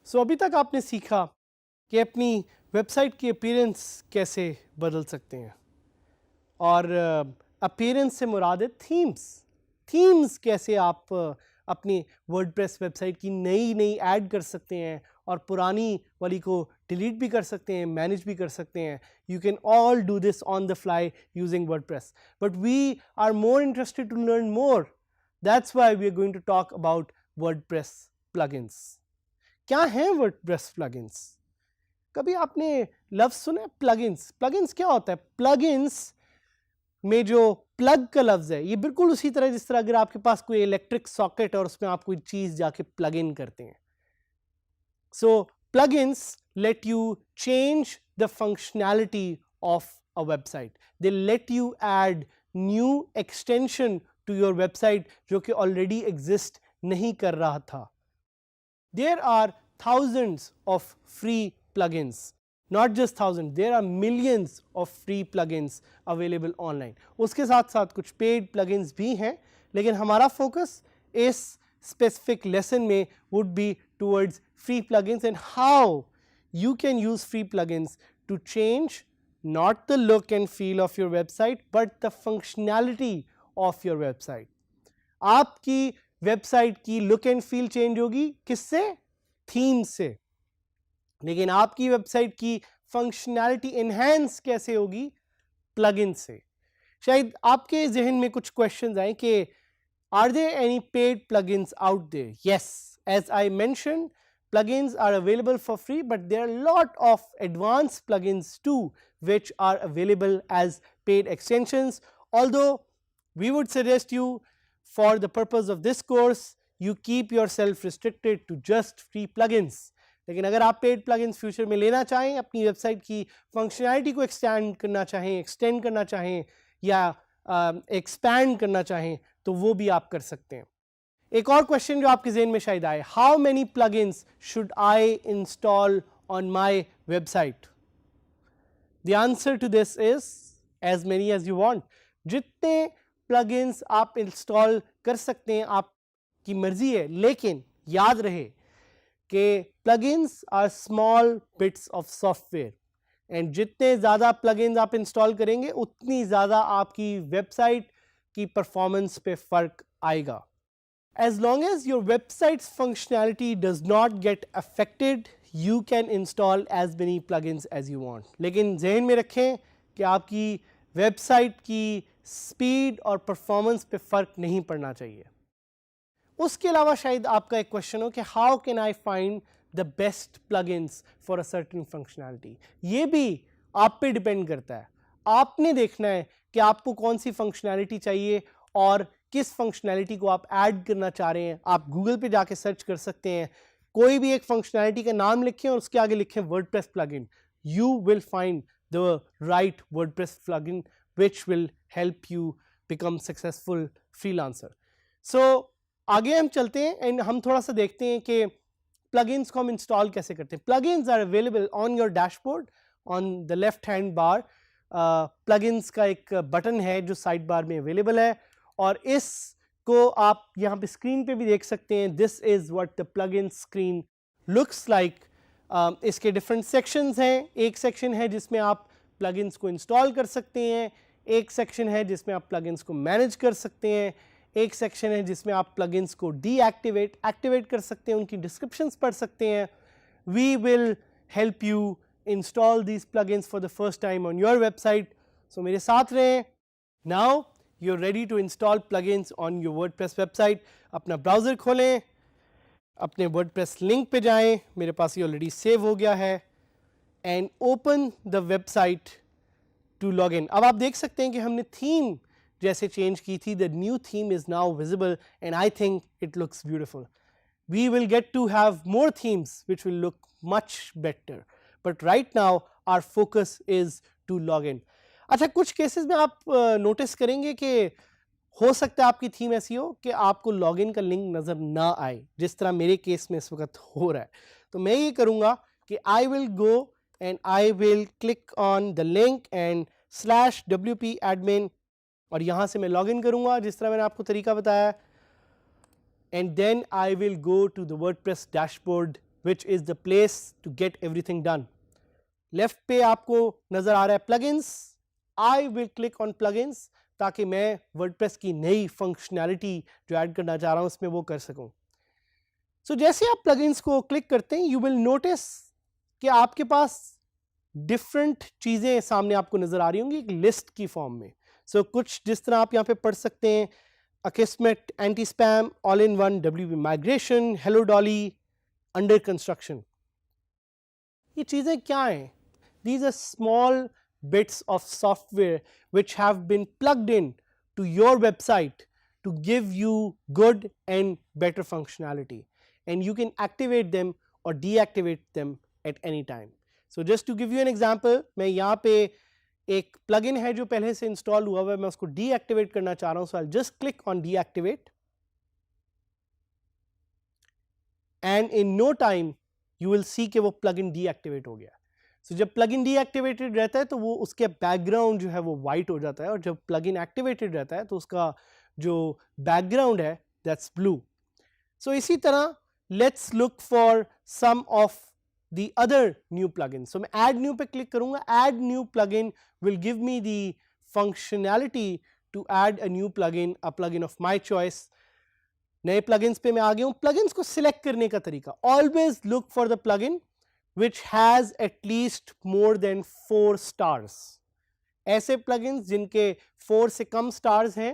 सो अभी तक आपने सीखा कि अपनी वेबसाइट की अपीयरेंस कैसे बदल सकते हैं, और अपीयरेंस से मुराद है थीम्स कैसे आप अपनी वर्डप्रेस वेबसाइट की नई ऐड कर सकते हैं और पुरानी वाली को डिलीट भी कर सकते हैं, मैनेज भी कर सकते हैं. You can all do this on the fly using WordPress, but we are more interested to learn more. That's why we are going to talk about WordPress plugins. क्या हैं वर्डप्रेस प्लगइन्स? कभी आपने लफ्ज़ सुना है प्लगइन्स? प्लगइन्स क्या होता है? प्लगइन्स में जो प्लग का लफ्ज़ है, ये बिल्कुल उसी तरह जिस तरह अगर आपके पास कोई इलेक्ट्रिक सॉकेट और उसमें आप कोई चीज़ जाके प्लग इन करते हैं. सो plugins let you change the functionality of a website. They let you add new extension to your website जो कि already exist नहीं कर रहा था. There are thousands of free plugins, not just thousands, there are millions of free plugins available online. उसके साथ साथ कुछ paid plugins भी हैं, लेकिन हमारा focus इस specific lesson में would be towards free plugins and how you can use free plugins to change not the look and feel of your website but the functionality of your website. आपकी website की look and feel change होगी किससे? Theme से. लेकिन आपकी website की functionality enhance कैसे होगी? प्लगइन से. शायद आपके जहन में कुछ क्वेश्चंस आए कि are there any paid plugins out there? Yes, as I mentioned, plugins are available for free, but there are a lot of advanced plugins too which are available as paid extensions. Although we would suggest you, for the purpose of this course, you keep yourself restricted to just free plugins. लेकिन अगर आप paid plugins future में लेना चाहें, अपनी website की functionality को extend करना चाहें या एक्सपैंड करना चाहें, तो वो भी आप कर सकते हैं. एक और क्वेश्चन जो आपके ज़हन में शायद आए, how many plugins should I install on my website? The answer to this is as many as you want. जितने प्लगइन्स आप इंस्टॉल कर सकते हैं आपकी मर्जी है, लेकिन याद रहे कि plugins are small bits of software, and जितने ज़्यादा प्लगइन्स आप इंस्टॉल करेंगे उतनी ज़्यादा आपकी वेबसाइट की परफॉर्मेंस पे फ़र्क आएगा. As long as your website's functionality does not get affected, you can install as many plugins as you want. लेकिन ज़हन में रखें कि आपकी वेबसाइट की स्पीड और परफॉर्मेंस पे फ़र्क नहीं पड़ना चाहिए. उसके अलावा शायद आपका एक क्वेश्चन हो कि how can I find the best plugins for a certain functionality? ये भी आप पे डिपेंड करता है. आपने देखना है कि आपको कौन सी फंक्शनैलिटी चाहिए और किस फंक्शनैलिटी को आप ऐड करना चाह रहे हैं. आप गूगल पे जाके सर्च कर सकते हैं, कोई भी एक फंक्शनैलिटी का नाम लिखें और उसके आगे लिखें WordPress plugin. You will find the right WordPress plugin which will help you become successful freelancer. So आगे हम चलते हैं एंड हम थोड़ा सा देखते हैं कि प्लगइन्स को हम इंस्टॉल कैसे करते हैं. Plugins are available on your dashboard on the left hand bar. Plugins का एक बटन है जो साइड बार में अवेलेबल है, और इसको आप यहाँ पे स्क्रीन पे भी देख सकते हैं. This is what the plugin screen looks like. इसके डिफरेंट सेक्शंस हैं. एक सेक्शन है जिसमें आप प्लगइन्स को इंस्टॉल कर सकते हैं, एक सेक्शन है जिसमें आप प्लगइन्स को मैनेज कर सकते हैं, एक सेक्शन है जिसमें आप प्लगइन्स को एक्टिवेट कर सकते हैं, उनकी डिस्क्रिप्शंस पढ़ सकते हैं. We will help you install these plugins for the first time on your website. So मेरे साथ रहें. Now you're ready to install plugins on your WordPress website. अपना ब्राउज़र खोलें, अपने WordPress लिंक पे जाएं, मेरे पास ये ऑलरेडी सेव हो गया है, and open the website to log in. अब आप देख सकते हैं कि हमने थीम जैसे चेंज की थी. The new theme is now visible and I think it looks beautiful. We will get to have more themes which will look much better, but right now our focus is to log in. अच्छा, कुछ cases में आप notice करेंगे कि हो सकता है आपकी थीम ऐसी हो कि आपको लॉगिन का लिंक नज़र ना आए, जिस तरह मेरे केस में इस वक्त हो रहा है। तो मैं ये करूँगा कि आई will go and I will click on the link and /wp admin, और यहाँ से मैं लॉगिन करूँगा जिस तरह मैंने आपको तरीका बताया, and then I will go to the WordPress dashboard which is the place to get everything done. Left पे आपको नज़र आ रहा है plugins, I will click on plugins ताकि मैं वर्डप्रेस की नई फंक्शनैलिटी जो ऐड करना चाह रहा हूँ उसमें वो कर सकूँ। सो जैसे आप प्लगइन्स को क्लिक करते हैं, यू विल नोटिस कि आपके पास डिफरेंट चीज़ें सामने आपको नज़र आ रही होंगी एक लिस्ट की फॉर्म में। सो कुछ जिस तरह आप यहाँ पे पढ़ सकते हैं, Akismet, anti spam, all in one, WP migration, hello Dolly, under construction. ये चीज़ें क्या हैं? These are small bits of software which have been plugged in to your website to give you good and better functionality, and you can activate them or deactivate them at any time. So just to give you an example, मैं यहाँ पे एक plugin है जो पहले से install हुआ है, मैं उसको deactivate करना चाह रहा हूँ, so I'll just click on deactivate, and in no time you will see कि वो plugin deactivate हो गया। So जब प्लगइन डीएक्टिवेटेड रहता है तो वो उसके बैकग्राउंड जो है वो वाइट हो जाता है, और जब प्लगइन एक्टिवेटेड रहता है तो उसका जो बैकग्राउंड है दैट्स ब्लू। सो इसी तरह let's look for some of the other new plugin. So मैं ऐड न्यू पे क्लिक करूंगा, add new plugin will give me the functionality to add a new plugin, a plugin of my choice. नए plugins पे मैं आ गया हूं। Plugins को select करने का तरीका, always look for the plugin which has at least more than 4 stars. ऐसे plugins जिनके 4 से कम stars हैं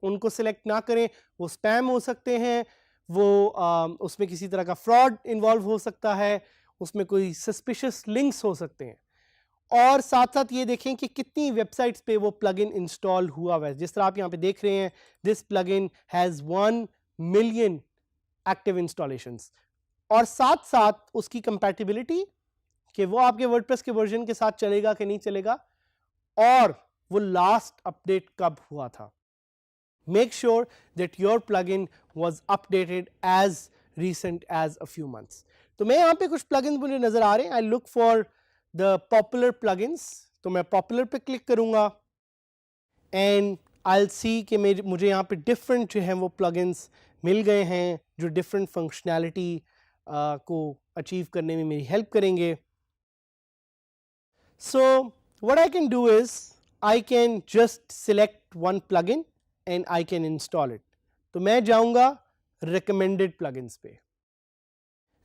उनको select ना करें, वो spam हो सकते हैं, वो उसमें किसी तरह का fraud involve हो सकता है, उसमें कोई suspicious links हो सकते हैं। और साथ साथ ये देखें कि कितनी वेबसाइट्स पे वो प्लगइन इंस्टॉल हुआ हुआ है। जिस तरह आप यहाँ पे देख रहे हैं, this plugin has 1 million active installations, और साथ साथ उसकी कंपैटिबिलिटी कि वो आपके वर्डप्रेस के वर्जन के साथ चलेगा कि नहीं चलेगा, और वो लास्ट अपडेट कब हुआ था। Make sure that your plugin was updated as recent as a few months. तो मैं यहाँ पे कुछ प्लगइन्स मुझे नजर आ रहे हैं, I look for the popular plugins, तो मैं पॉपुलर पे क्लिक करूंगा एंड आई विल सी कि मुझे यहाँ पे डिफरेंट जो हैं वो प्लगइन्स मिल गए हैं जो डिफरेंट फंक्शनैलिटी को अचीव करने में मेरी हेल्प करेंगे। So what I can do is I can just select one plugin and I can install it. तो मैं जाऊंगा recommended plugins पे।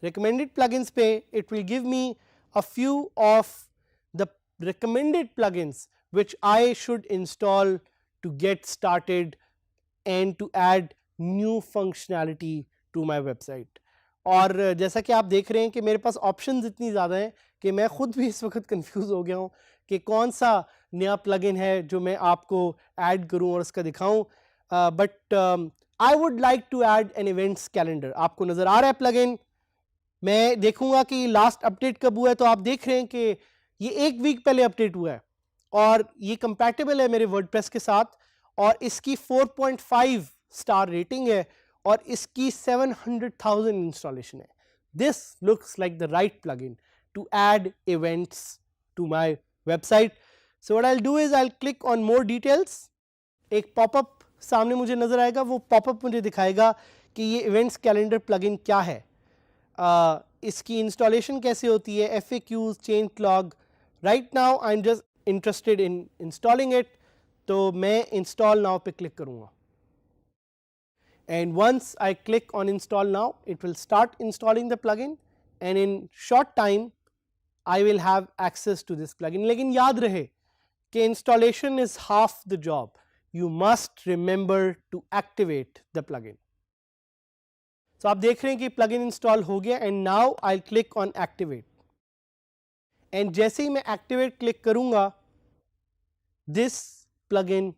recommended plugins पे it will give me a few of the recommended plugins which I should install to get started and to add new functionality to my website. और जैसा कि आप देख रहे हैं कि मेरे पास ऑप्शंस इतनी ज़्यादा हैं कि मैं खुद भी इस वक्त कंफ्यूज हो गया हूँ कि कौन सा नया प्लगइन है जो मैं आपको ऐड करूँ और उसका दिखाऊँ। But I would like to add an events calendar. आपको नज़र आ रहा है प्लगइन, मैं देखूंगा कि लास्ट अपडेट कब हुआ है, तो आप देख रहे हैं कि ये 1 वीक पहले अपडेट हुआ है और ये कंपैटिबल है मेरे वर्डप्रेस के साथ, और इसकी 4.5 स्टार रेटिंग है और इसकी 700,000 इंस्टॉलेशन है। This looks like the right plugin to add events to my website. So what I'll do is I'll click on more details. एक पॉपअप सामने मुझे नजर आएगा, वो पॉपअप मुझे दिखाएगा कि ये इवेंट्स कैलेंडर प्लगइन क्या है, इसकी इंस्टॉलेशन कैसे होती है, FAQs, change log. Right now I am just interested in installing it, तो मैं इंस्टॉल नाउ पे क्लिक करूंगा, and once I click on install now it will start installing the plugin and in short time I will have access to this plugin. लेकिन याद रहे कि installation is half the job. You must remember to activate the plugin. So आप देख रहे हैं कि plugin install हो गया and now I'll click on activate. And जैसे ही मैं activate click करूंगा, this plugin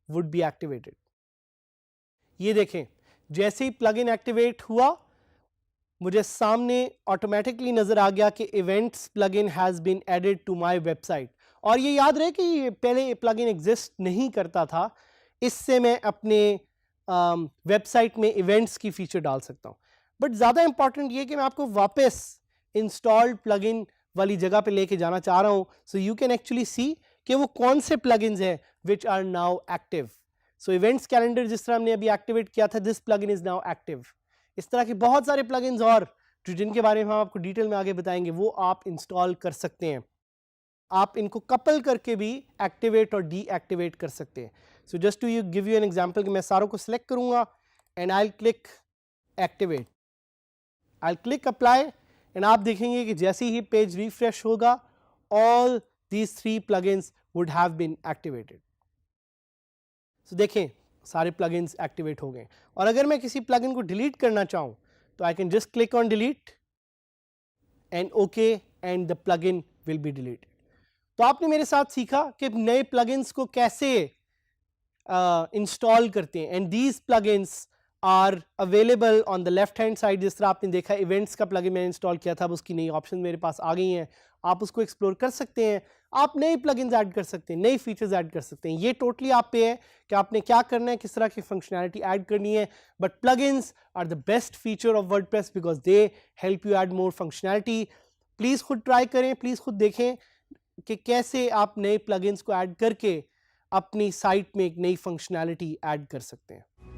would be activated. ये देखें, जैसे ही plugin activate हुआ मुझे सामने ऑटोमेटिकली नजर आ गया कि events plugin has been added to my website, और ये याद रहे कि ये पहले प्लगइन एग्जिस्ट नहीं करता था, इससे मैं अपने वेबसाइट में इवेंट्स की फीचर डाल सकता हूँ। बट ज़्यादा इंपॉर्टेंट ये कि मैं आपको वापस इंस्टॉल्ड प्लगइन वाली जगह पे लेके जाना चाह रहा हूँ, so you can actually see कि वो कौन से प्लगइन्स हैं which are now active. So events calendar जिस तरह हमने अभी एक्टिवेट किया था, this plugin is now active. इस तरह के बहुत सारे प्लगइन्स और जो जिनके बारे में हम आपको डिटेल में आगे बताएंगे वो आप इंस्टॉल कर सकते हैं। आप इनको कपल करके भी एक्टिवेट और डीएक्टिवेट कर सकते हैं। So just to you give you an example कि मैं सारों को सिलेक्ट करूंगा and I will click activate, I will click apply and आप देखेंगे कि जैसे ही पेज रिफ्रेश होगा all these 3 plugins would have been activated. So देखें सारे प्लगइन्स एक्टिवेट हो गए। और अगर मैं किसी प्लगइन को डिलीट करना चाहूं तो I can just click on delete and okay and the plugin will be deleted. तो आपने मेरे साथ सीखा कि नए प्लगइन्स को कैसे इंस्टॉल करते हैं and these plugins are available on the left hand side. जिस तरह आपने देखा इवेंट्स का प्लगइन मैंने इंस्टॉल किया था, अब उसकी नई ऑप्शन मेरे पास आ गई हैं, आप उसको एक्सप्लोर कर सकते हैं। आप नए प्लगइन्स ऐड कर सकते हैं, नई फीचर्स ऐड कर सकते हैं। ये टोटली आप पे है कि आपने क्या करना है, किस तरह की फंक्शनैलिटी ऐड करनी है। But plugins are the best feature of WordPress because they help you add more functionality. Please खुद ट्राई करें, प्लीज़ खुद देखें कि कैसे आप नए प्लगइन्स को ऐड करके अपनी साइट में एक नई फंक्शनैलिटी ऐड कर सकते हैं।